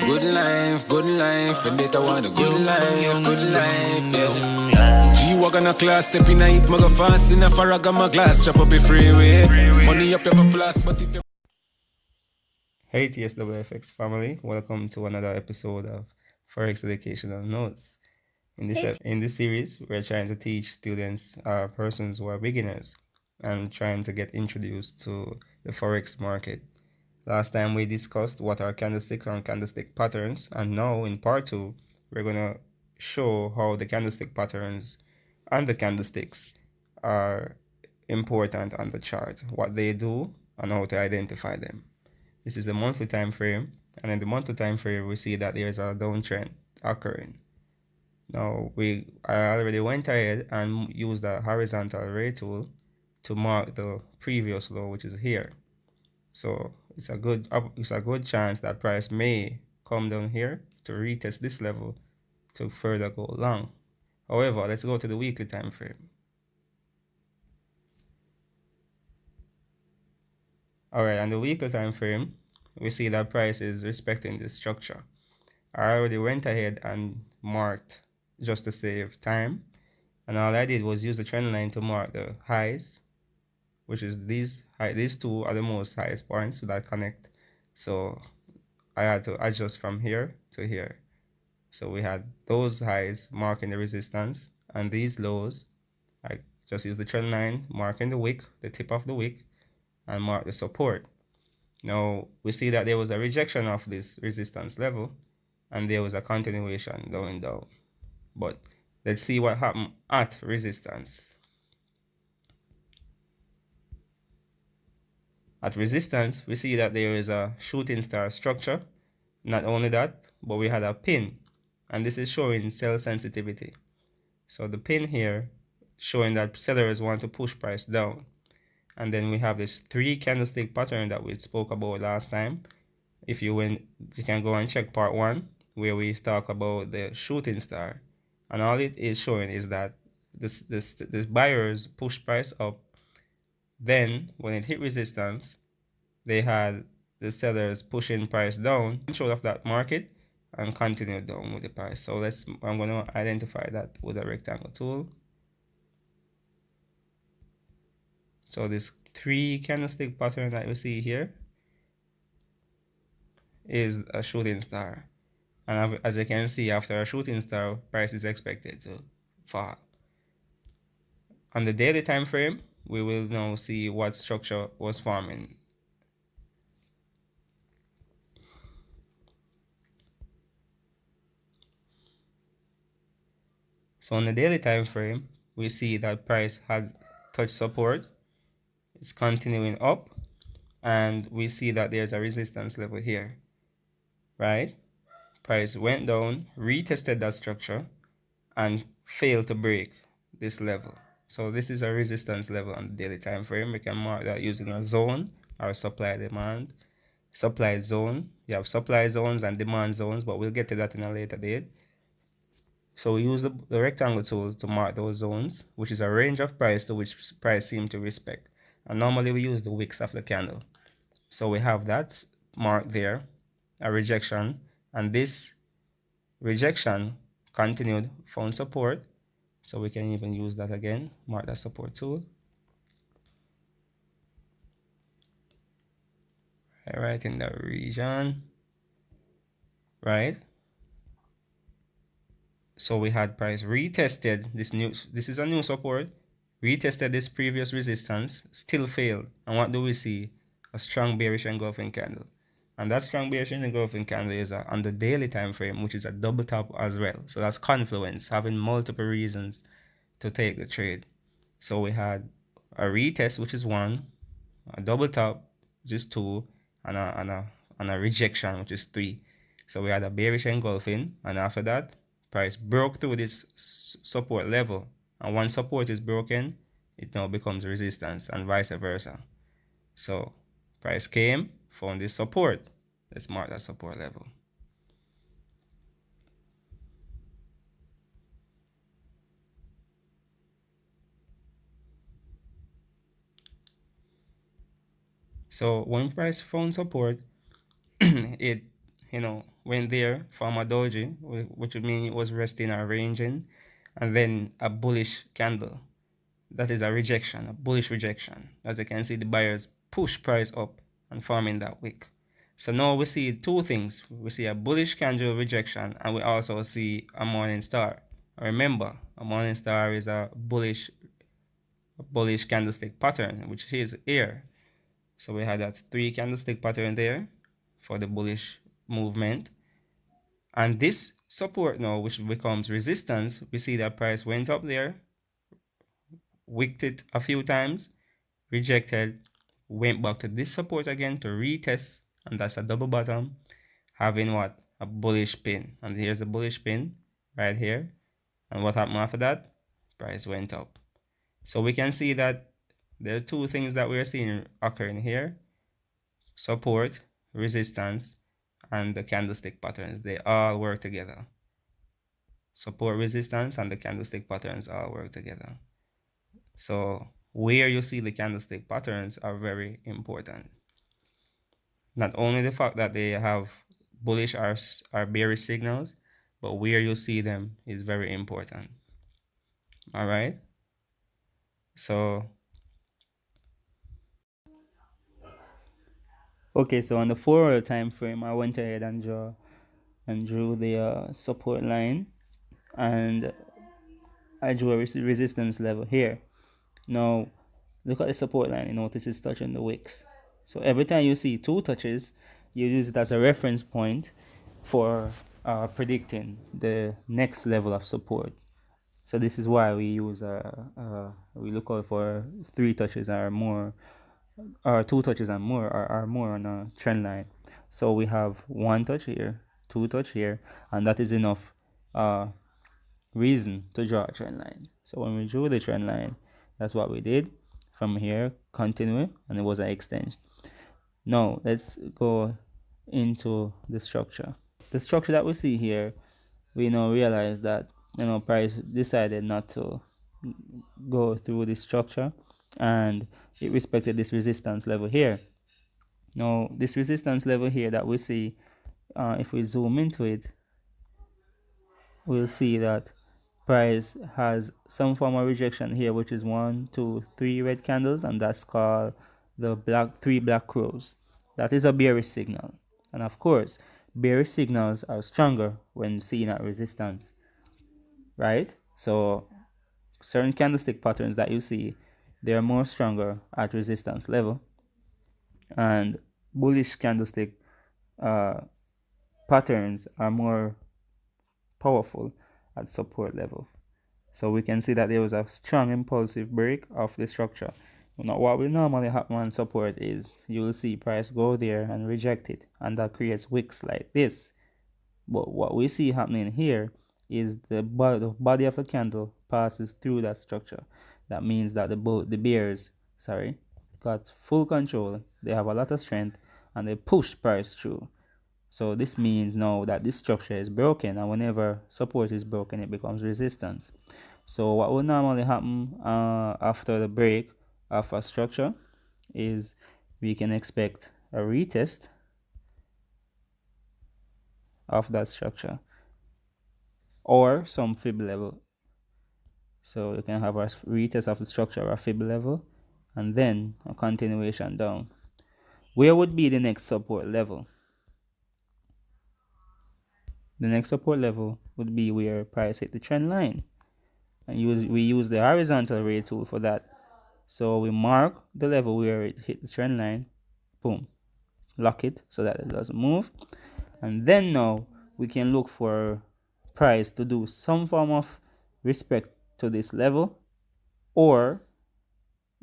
good life. Vendetta want a good life, yeah. G-Wagon a class, step in a eat, maga fast in a Farraga, my glass, chop up a freeway. Money up, you have a flask, but if you... Hey TSWFX family, welcome to another episode of Forex Educational Notes. In this series, we're trying to teach students, persons who are beginners, and trying to get introduced to the Forex market. Last time we discussed what are candlesticks and candlestick patterns, and now in part 2, we're going to show how the candlestick patterns and the candlesticks are important on the chart, what they do, and how to identify them. This is a monthly time frame, and in the monthly time frame, we see that there's a downtrend occurring. Now, I already went ahead and used the horizontal ray tool to mark the previous low, which is here. So it's a good chance that price may come down here to retest this level to further go long. However, let's go to the weekly time frame. All right, on the weekly time frame, we see that price is respecting this structure. I already went ahead and marked just to save time, and all I did was use the trend line to mark the highs, which is these two are the most highest points that connect. So I had to adjust from here to here. So we had those highs marking the resistance, and these lows, I just used the trend line marking the wick, the tip of the wick, and mark the support. Now we see that there was a rejection of this resistance level, and there was a continuation going down. But let's see what happened at resistance. At resistance, we see that there is a shooting star structure. Not only that, but we had a pin, and this is showing sell sensitivity. So the pin here showing that sellers want to push price down. And then we have this 3 candlestick pattern that we spoke about last time. If you can go and check part 1 where we talk about the shooting star, and all it is showing is that this buyers push price up. Then when it hit resistance, they had the sellers pushing price down, control of that market, and continue down with the price. So I'm going to identify that with a rectangle tool. So this 3 candlestick pattern that you see here is a shooting star, and as you can see, after a shooting star, price is expected to fall. On the daily time frame, we will now see what structure was forming. So on the daily time frame, we see that price had touched support, it's continuing up, and we see that there's a resistance level here, right? Price went down, retested that structure, and failed to break this level. So this is a resistance level on the daily time frame. We can mark that using a zone or supply demand. Supply zone, you have supply zones and demand zones, but we'll get to that in a later date. So we use the rectangle tool to mark those zones, which is a range of price to which price seems to respect. And normally we use the wicks of the candle. So we have that marked there, a rejection, and this rejection continued, found support. So we can even use that again, mark that support tool. Right in the region, right? So we had price retested this is a new support, retested this previous resistance, still failed. And what do we see? A strong bearish engulfing candle. And that strong bearish engulfing candle is on the daily time frame, which is a double top as well. So that's confluence, having multiple reasons to take the trade. So we had a retest, which is 1, a double top, which is 2, and a rejection, which is 3. So we had a bearish engulfing, and after that, price broke through this support level, and once support is broken, it now becomes resistance, and vice versa. So price came, found this support. Let's mark that support level. So when price found support, it went there, form a doji, which would mean it was resting or ranging, and then a bullish candle. That is a rejection, a bullish rejection. As you can see, the buyers push price up and forming that wick. So now we see two things. We see a bullish candle rejection, and we also see a morning star. Remember, a morning star is a bullish candlestick pattern, which is here. So we had that 3 candlestick pattern there for the bullish movement. And this support now, which becomes resistance, we see that price went up there, wicked it a few times, rejected, went back to this support again to retest, and that's a double bottom, having what? A bullish pin. And here's a bullish pin right here. And what happened after that? Price went up. So we can see that there are two things that we're seeing occurring here: support, resistance, and the candlestick patterns. They all work together. Support, resistance, and the candlestick patterns all work together. So where you see the candlestick patterns are very important. Not only the fact that they have bullish or bearish signals, but where you see them is very important. All right. So okay, so on the 4-hour time frame, I went ahead and drew the support line, and I drew a resistance level here. Now look at the support line. You notice it's touching the wicks. So every time you see 2 touches, you use it as a reference point for predicting the next level of support. So this is why we use we look out for 3 touches or more, or 2 touches and more, or more on a trend line. So we have 1 touch here, 2 touch here, and that is enough reason to draw a trend line. So when we drew the trend line, that's what we did. From here, continue, and it was an extension. Now let's go into the structure. The structure that we see here, we now realize that price decided not to go through this structure, and it respected this resistance level here. Now this resistance level here that we see, if we zoom into it, we'll see that price has some form of rejection here, which is 1, 2, 3 red candles, and that's called the 3 black crows. That is a bearish signal, and of course bearish signals are stronger when seen at resistance, right? So certain candlestick patterns that you see, they are more stronger at resistance level, and bullish candlestick patterns are more powerful at support level. So we can see that there was a strong impulsive break of the structure. Now what will normally happen on support is you will see price go there and reject it, and that creates wicks like this. But what we see happening here is the body of the candle passes through that structure. That means that the bears got full control. They have a lot of strength, and they push price through. So this means now that this structure is broken, and whenever support is broken, it becomes resistance. So what will normally happen after the break of a structure is we can expect a retest of that structure or some fib level. So you can have a retest of the structure or a fib level, and then a continuation down. Where would be the next support level? The next support level would be where price hit the trend line, and we use the horizontal ray tool for that. So we mark the level where it hit the trend line, boom, lock it so that it doesn't move, and then now we can look for price to do some form of respect to this level, or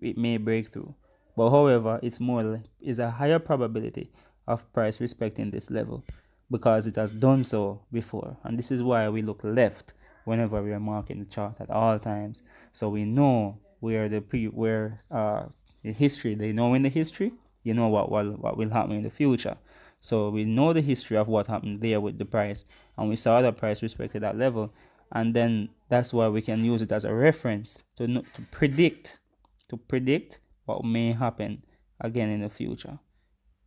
it may break through. But however, it's a higher probability of price respecting this level because it has done so before. And this is why we look left whenever we are marking the chart at all times, so we know where the history. They know in the history, you know what will happen in the future. So we know the history of what happened there with the price, and we saw the price respected that level, and then that's why we can use it as a reference to predict what may happen again in the future.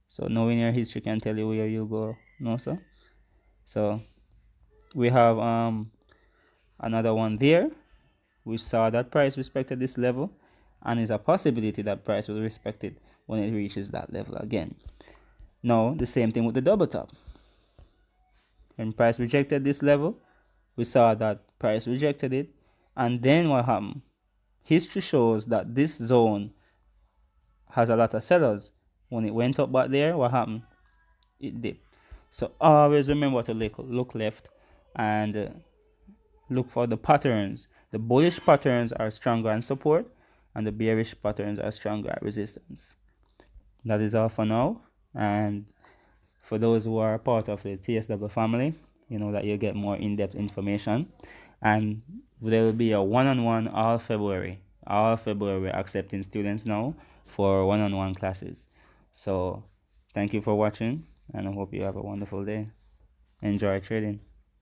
So knowing your history can tell you where you go. No, sir. So we have another one there. We saw that price respected this level, and it's a possibility that price will respect it when it reaches that level again. Now the same thing with the double top. When price rejected this level, we saw that price rejected it, and then what happened? History shows that this zone has a lot of sellers. When it went up back there, what happened? It dipped. So always remember to look left and look for the patterns. The bullish patterns are stronger on support, and the bearish patterns are stronger at resistance. That is all for now. And for those who are part of the TSW family, you know that you get more in-depth information. And there will be a one-on-one all February. All February we're accepting students now for one-on-one classes. So thank you for watching, and I hope you have a wonderful day. Enjoy trading.